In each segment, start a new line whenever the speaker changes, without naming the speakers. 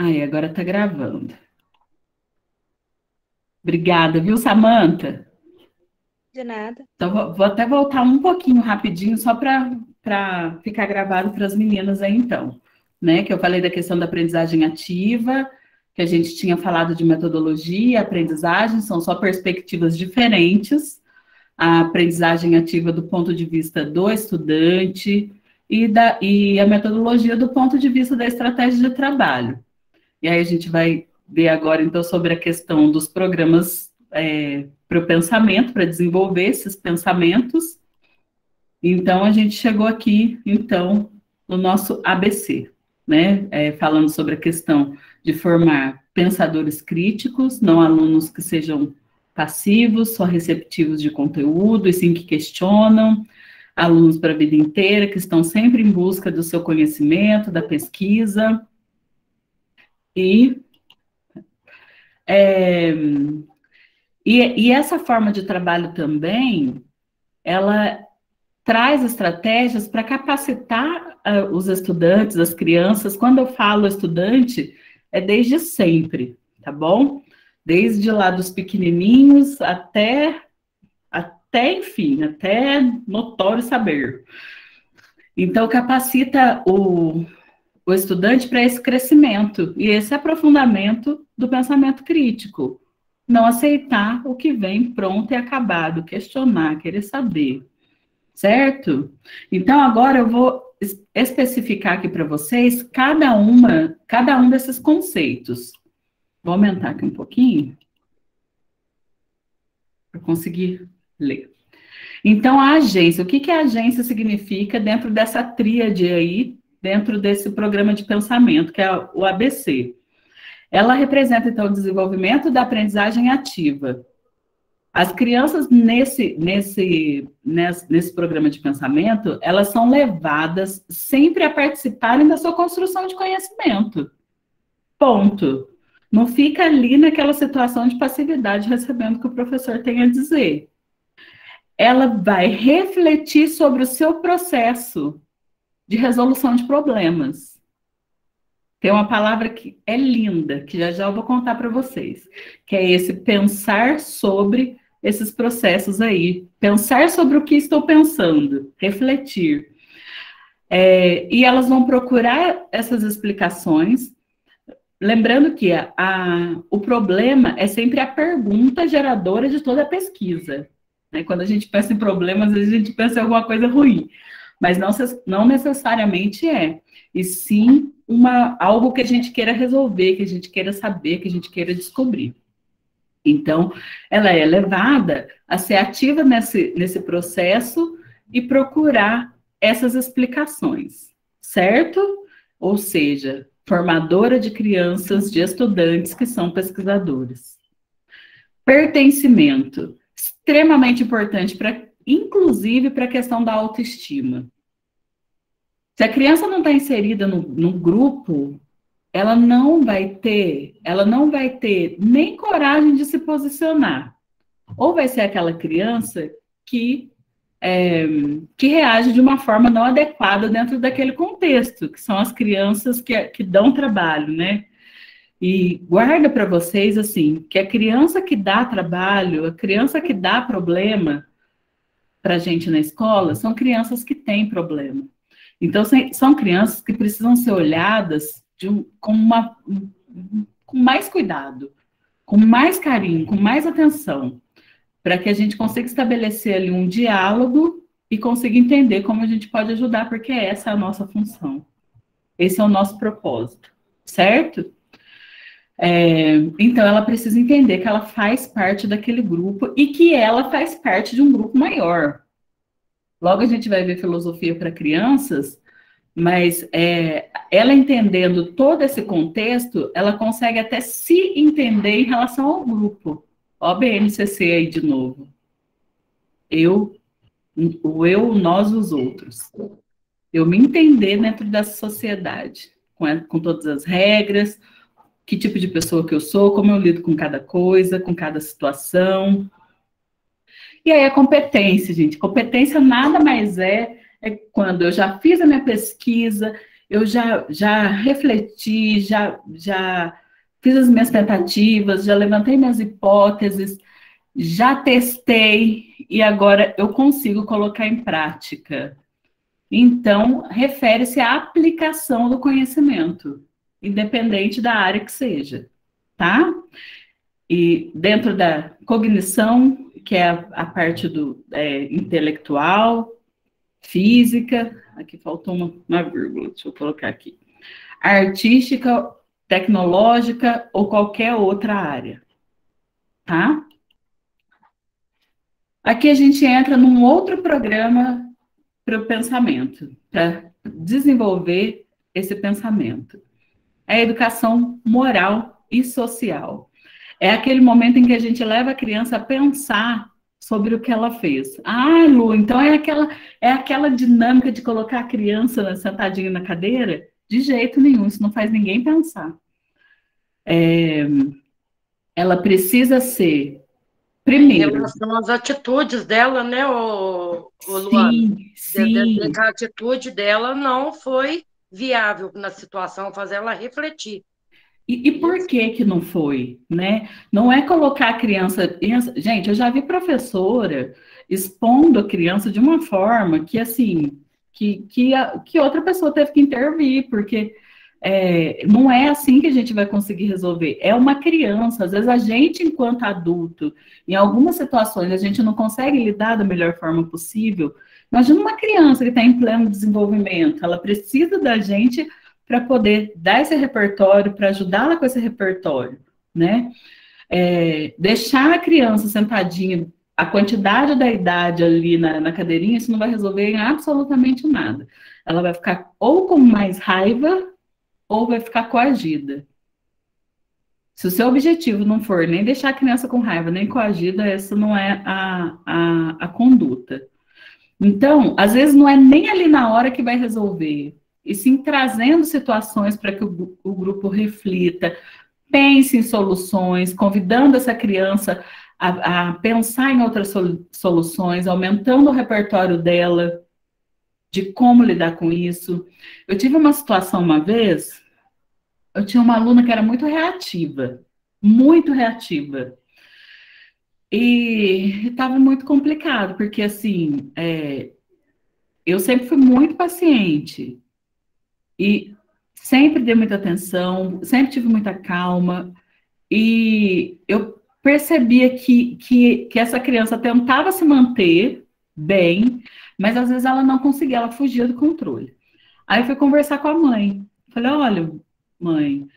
Aí, agora tá gravando. Obrigada, viu, Samanta?
De nada.
Então, vou até voltar um pouquinho rapidinho, só para ficar gravado para as meninas aí, então. Né? Que eu falei da questão da aprendizagem ativa, que a gente tinha falado de metodologia, aprendizagem, são só perspectivas diferentes. A aprendizagem ativa do ponto de vista do estudante e a metodologia do ponto de vista da estratégia de trabalho. E aí a gente vai ver agora, então, sobre a questão dos programas para o pensamento, para desenvolver esses pensamentos. Então, a gente chegou aqui, então, no nosso ABC, né? Falando sobre a questão de formar pensadores críticos, não alunos que sejam passivos, só receptivos de conteúdo, e sim que questionam, alunos para a vida inteira, que estão sempre em busca do seu conhecimento, da pesquisa, e é, e essa forma de trabalho também, ela traz estratégias para capacitar os estudantes, as crianças. Quando eu falo estudante, é desde sempre, tá bom? Desde lá dos pequenininhos enfim, até notório saber. Então, capacita o estudante para esse crescimento e esse aprofundamento do pensamento crítico. Não aceitar o que vem pronto e acabado, questionar, querer saber, certo? Então, agora eu vou especificar aqui para vocês cada um desses conceitos. Vou aumentar aqui um pouquinho para conseguir ler. Então, a agência, o que a agência significa dentro dessa tríade aí, dentro desse programa de pensamento, que é o ABC? Ela representa, então, o desenvolvimento da aprendizagem ativa. As crianças, nesse programa de pensamento, elas são levadas sempre a participarem da sua construção de conhecimento. Ponto. Não fica ali naquela situação de passividade recebendo o que o professor tem a dizer. Ela vai refletir sobre o seu processo de resolução de problemas. Tem uma palavra que é linda, que já eu vou contar para vocês, que é esse pensar sobre esses processos aí. Pensar sobre o que estou pensando, refletir. E elas vão procurar essas explicações, lembrando que o problema é sempre a pergunta geradora de toda a pesquisa. Né? Quando a gente pensa em problemas, às vezes a gente pensa em alguma coisa ruim, mas não necessariamente é. E sim algo que a gente queira resolver, que a gente queira saber, que a gente queira descobrir. Então, ela é levada a ser ativa nesse processo e procurar essas explicações, certo? Ou seja, formadora de crianças, de estudantes que são pesquisadores. Pertencimento, extremamente importante, inclusive para a questão da autoestima. Se a criança não está inserida no grupo, ela não vai ter nem coragem de se posicionar. Ou vai ser aquela criança que reage de uma forma não adequada dentro daquele contexto, que são as crianças que dão trabalho, né? E guarda para vocês, assim, que a criança que dá trabalho, a criança que dá problema para a gente na escola, são crianças que têm problema. Então, são crianças que precisam ser olhadas com mais cuidado, com mais carinho, com mais atenção, para que a gente consiga estabelecer ali um diálogo e consiga entender como a gente pode ajudar, porque essa é a nossa função. Esse é o nosso propósito, certo? Então, ela precisa entender que ela faz parte daquele grupo e que ela faz parte de um grupo maior. Logo a gente vai ver filosofia para crianças, mas ela entendendo todo esse contexto, ela consegue até se entender em relação ao grupo. Ó, BNCC aí de novo. Nós, os outros. Eu me entender dentro dessa sociedade, com todas as regras, que tipo de pessoa que eu sou, como eu lido com cada coisa, com cada situação. E aí a competência, gente. Competência nada mais é quando eu já fiz a minha pesquisa, eu já refleti, já fiz as minhas tentativas, já levantei minhas hipóteses, já testei e agora eu consigo colocar em prática. Então, refere-se à aplicação do conhecimento, independente da área que seja, tá? E dentro da cognição, que é a parte do intelectual, física, aqui faltou uma vírgula, deixa eu colocar aqui, artística, tecnológica ou qualquer outra área, tá? Aqui a gente entra num outro programa para o pensamento, para desenvolver esse pensamento. É a educação moral e social. É aquele momento em que a gente leva a criança a pensar sobre o que ela fez. Ah, Lu, então é aquela dinâmica de colocar a criança sentadinha na cadeira? De jeito nenhum, isso não faz ninguém pensar. Ela precisa ser, primeiro...
Em relação às atitudes dela, né, Luana?
Sim.
A atitude dela não foi viável na situação, fazer ela refletir.
E por que não foi, né? Não é colocar a criança... Gente, eu já vi professora expondo a criança de uma forma que, assim, que outra pessoa teve que intervir, porque não é assim que a gente vai conseguir resolver. É uma criança, às vezes a gente, enquanto adulto, em algumas situações, a gente não consegue lidar da melhor forma possível. Imagina uma criança que está em pleno desenvolvimento, ela precisa da gente para poder dar esse repertório, para ajudá-la com esse repertório, né? Deixar a criança sentadinha, a quantidade da idade ali na cadeirinha, isso não vai resolver em absolutamente nada. Ela vai ficar ou com mais raiva, ou vai ficar coagida. Se o seu objetivo não for nem deixar a criança com raiva, nem coagida, essa não é a conduta. Então, às vezes não é nem ali na hora que vai resolver, e sim trazendo situações para que o grupo reflita, pense em soluções, convidando essa criança a pensar em outras soluções, aumentando o repertório dela, de como lidar com isso. Eu tive uma situação uma vez, eu tinha uma aluna que era muito reativa, e estava muito complicado, porque assim, eu sempre fui muito paciente, e sempre dei muita atenção, sempre tive muita calma, e eu percebia que essa criança tentava se manter bem, mas às vezes ela não conseguia, ela fugia do controle. Aí eu fui conversar com a mãe. Falei, olha, mãe,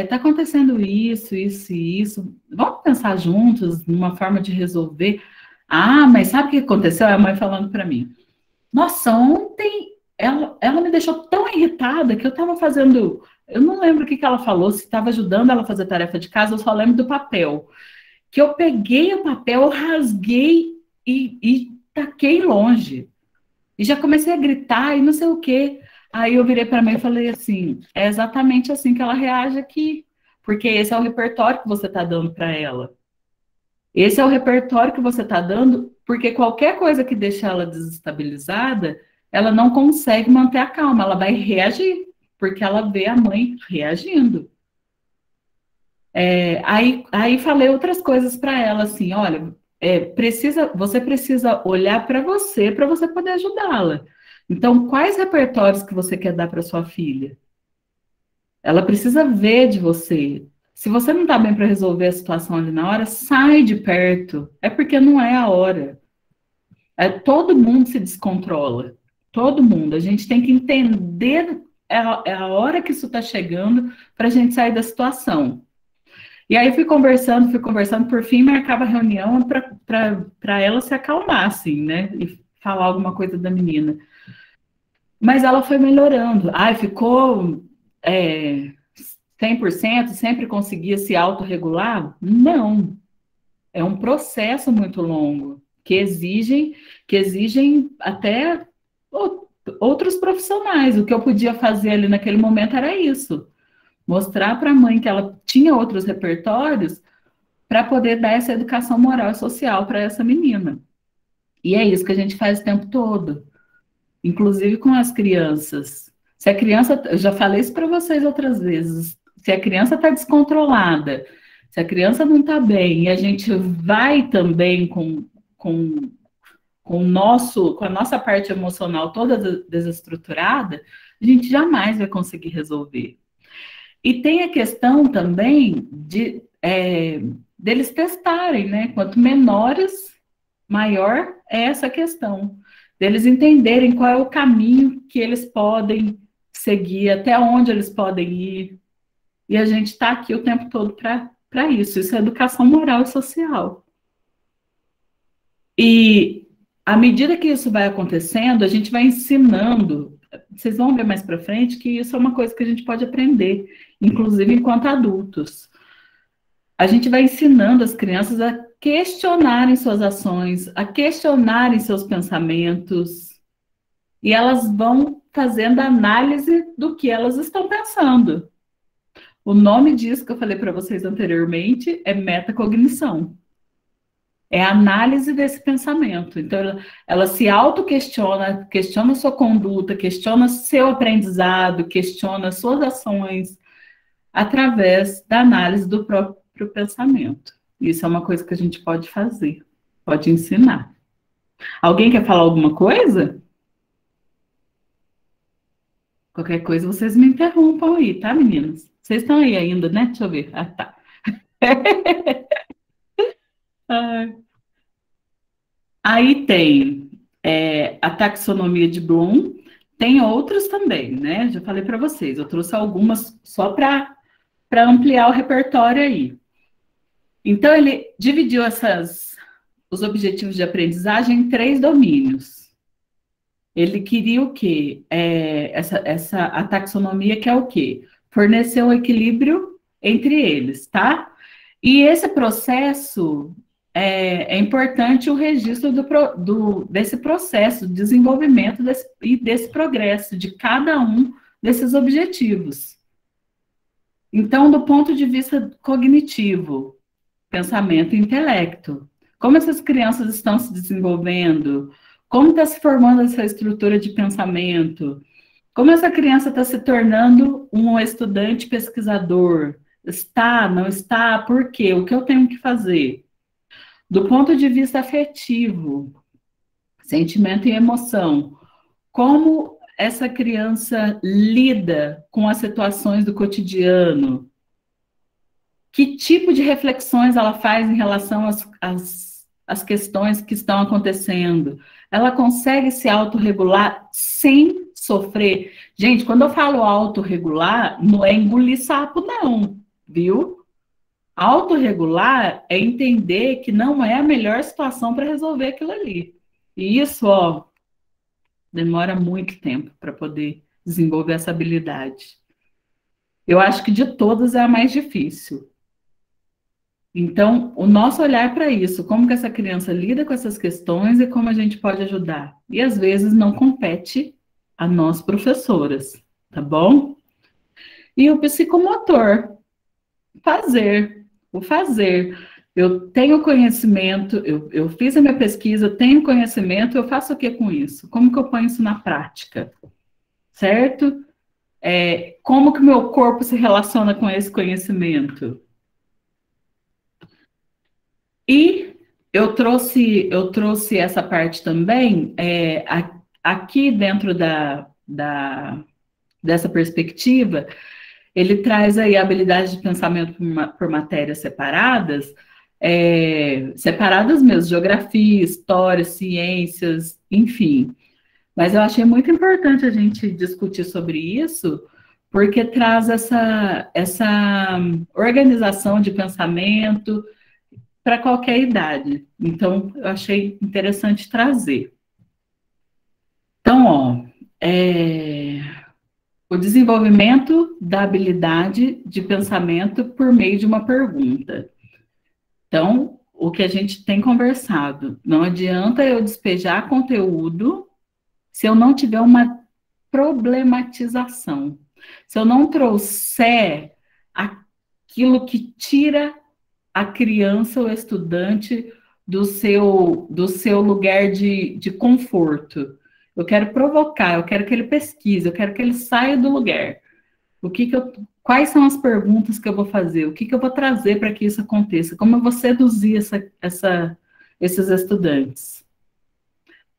tá acontecendo isso, isso e isso. Vamos pensar juntos numa forma de resolver. Ah, mas sabe o que aconteceu? A mãe falando para mim. Nossa, ontem ela me deixou tão irritada que eu estava fazendo... Eu não lembro o que ela falou, se estava ajudando ela a fazer tarefa de casa, eu só lembro do papel. Que eu peguei o papel, eu rasguei e taquei longe. E já comecei a gritar e não sei o quê. Aí eu virei para a mãe e falei assim, é exatamente assim que ela reage aqui. Porque esse é o repertório que você está dando para ela. Esse é o repertório que você está dando, porque qualquer coisa que deixa ela desestabilizada, ela não consegue manter a calma, ela vai reagir, porque ela vê a mãe reagindo. Aí falei outras coisas para ela, assim, olha, você precisa olhar para você poder ajudá-la. Então, quais repertórios que você quer dar para sua filha? Ela precisa ver de você. Se você não está bem para resolver a situação ali na hora, sai de perto. É porque não é a hora. Todo mundo se descontrola. Todo mundo. A gente tem que entender a hora que isso está chegando para a gente sair da situação. E aí fui conversando, por fim marcava a reunião para ela se acalmar, assim, né? E falar alguma coisa da menina. Mas ela foi melhorando. Ficou 100%, sempre conseguia se autorregular? Não. É um processo muito longo, que exigem até outros profissionais. O que eu podia fazer ali naquele momento era isso. Mostrar para a mãe que ela tinha outros repertórios para poder dar essa educação moral e social para essa menina. E é isso que a gente faz o tempo todo. Inclusive com as crianças. Se a criança, eu já falei isso para vocês outras vezes, se a criança está descontrolada, se a criança não está bem, e a gente vai também com, com a nossa parte emocional toda desestruturada, a gente jamais vai conseguir resolver. E tem a questão também deles testarem, né? Quanto menores, maior é essa questão. Deles entenderem qual é o caminho que eles podem seguir, até onde eles podem ir. E a gente está aqui o tempo todo para isso. Isso é educação moral e social. E à medida que isso vai acontecendo, a gente vai ensinando. Vocês vão ver mais para frente que isso é uma coisa que a gente pode aprender, inclusive enquanto adultos. A gente vai ensinando as crianças a questionarem suas ações, a questionarem seus pensamentos, e elas vão fazendo análise do que elas estão pensando. O nome disso que eu falei para vocês anteriormente é metacognição. É a análise desse pensamento. Então, ela se auto-questiona, questiona sua conduta, questiona seu aprendizado, questiona suas ações, através da análise do próprio pensamento. Isso é uma coisa que a gente pode fazer, pode ensinar. Alguém quer falar alguma coisa? Qualquer coisa, vocês me interrompam aí, tá, meninas? Vocês estão aí ainda, né? Deixa eu ver. Ah, tá. Aí tem a taxonomia de Bloom, tem outros também, né? Já falei para vocês, eu trouxe algumas só para ampliar o repertório aí. Então, ele dividiu os objetivos de aprendizagem em 3 domínios. Ele queria o quê? A taxonomia que é o quê? Fornecer um equilíbrio entre eles, tá? E esse processo, é importante o registro desse processo, de desenvolvimento desse progresso, de cada um desses objetivos. Então, do ponto de vista cognitivo, pensamento e intelecto, como essas crianças estão se desenvolvendo, como está se formando essa estrutura de pensamento, como essa criança está se tornando um estudante pesquisador, está, não está, por quê, o que eu tenho que fazer? Do ponto de vista afetivo, sentimento e emoção, como essa criança lida com as situações do cotidiano, que tipo de reflexões ela faz em relação às questões que estão acontecendo? Ela consegue se autorregular sem sofrer? Gente, quando eu falo autorregular, não é engolir sapo, não, viu? Autorregular é entender que não é a melhor situação para resolver aquilo ali. E isso, ó, demora muito tempo para poder desenvolver essa habilidade. Eu acho que de todas é a mais difícil. Então, o nosso olhar para isso, como que essa criança lida com essas questões e como a gente pode ajudar. E às vezes não compete a nós professoras, tá bom? E o psicomotor, o fazer. Eu tenho conhecimento, eu fiz a minha pesquisa, tenho conhecimento, eu faço o que com isso? Como que eu ponho isso na prática? Certo? Como que o meu corpo se relaciona com esse conhecimento? E eu trouxe essa parte também, aqui dentro dessa perspectiva, ele traz aí a habilidade de pensamento por matérias separadas, separadas mesmo, geografia, história, ciências, enfim. Mas eu achei muito importante a gente discutir sobre isso, porque traz essa organização de pensamento para qualquer idade. Então, eu achei interessante trazer. Então, ó, o desenvolvimento da habilidade de pensamento por meio de uma pergunta. Então, o que a gente tem conversado, não adianta eu despejar conteúdo se eu não tiver uma problematização. Se eu não trouxer aquilo que tira a criança ou estudante do seu lugar de conforto. Eu quero provocar, eu quero que ele pesquise, eu quero que ele saia do lugar. Quais são as perguntas que eu vou fazer? O que eu vou trazer para que isso aconteça? Como eu vou seduzir esses estudantes?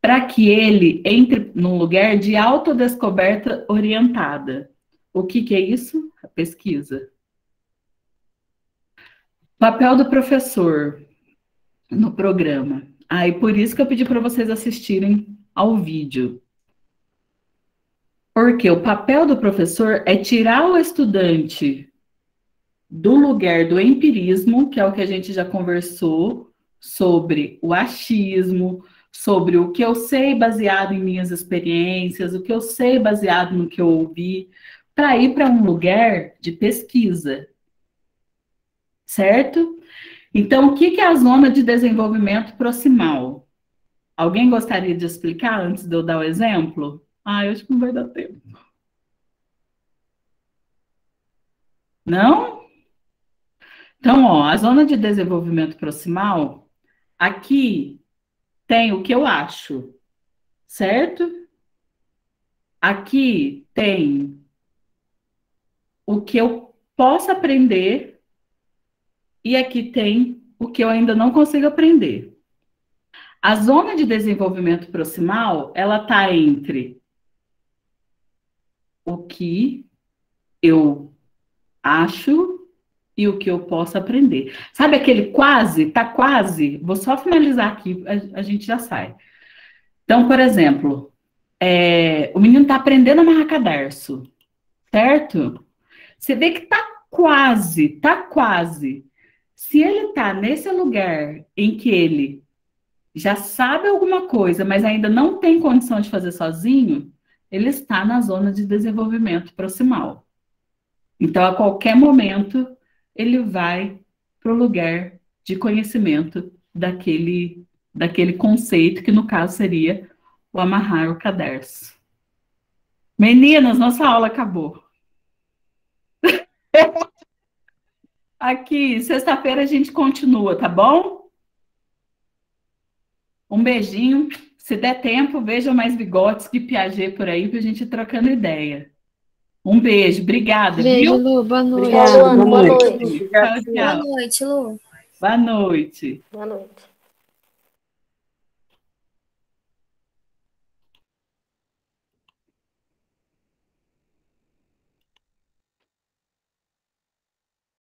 Para que ele entre num lugar de autodescoberta orientada. O que é isso? A pesquisa. Papel do professor no programa. E por isso que eu pedi para vocês assistirem ao vídeo. Porque o papel do professor é tirar o estudante do lugar do empirismo, que é o que a gente já conversou, sobre o achismo, sobre o que eu sei baseado em minhas experiências, o que eu sei baseado no que eu ouvi, para ir para um lugar de pesquisa. Certo? Então, o que é a zona de desenvolvimento proximal? Alguém gostaria de explicar antes de eu dar o exemplo? Eu acho que não vai dar tempo. Não? Então, a zona de desenvolvimento proximal, aqui tem o que eu acho, certo? Aqui tem o que eu posso aprender e aqui tem o que eu ainda não consigo aprender. A zona de desenvolvimento proximal, ela está entre o que eu acho e o que eu posso aprender. Sabe aquele quase? Tá quase? Vou só finalizar aqui, a gente já sai. Então, por exemplo, o menino está aprendendo a amarrar cadarço, certo? Você vê que tá quase, tá quase. Se ele tá nesse lugar em que ele já sabe alguma coisa, mas ainda não tem condição de fazer sozinho, ele está na zona de desenvolvimento proximal. Então, a qualquer momento, ele vai para o lugar de conhecimento daquele conceito, que no caso seria o amarrar o cadarço. Meninas, nossa aula acabou. Aqui, sexta-feira a gente continua, tá bom? Um beijinho. Se der tempo, veja mais bigotes que Piaget por aí para a gente ir trocando ideia. Um beijo, obrigada,
Beijo,
viu?
Lu, boa noite.
Obrigada, Luana. Boa noite.
Tchau, tchau.
Boa noite, Lu.
Boa noite.
Boa noite.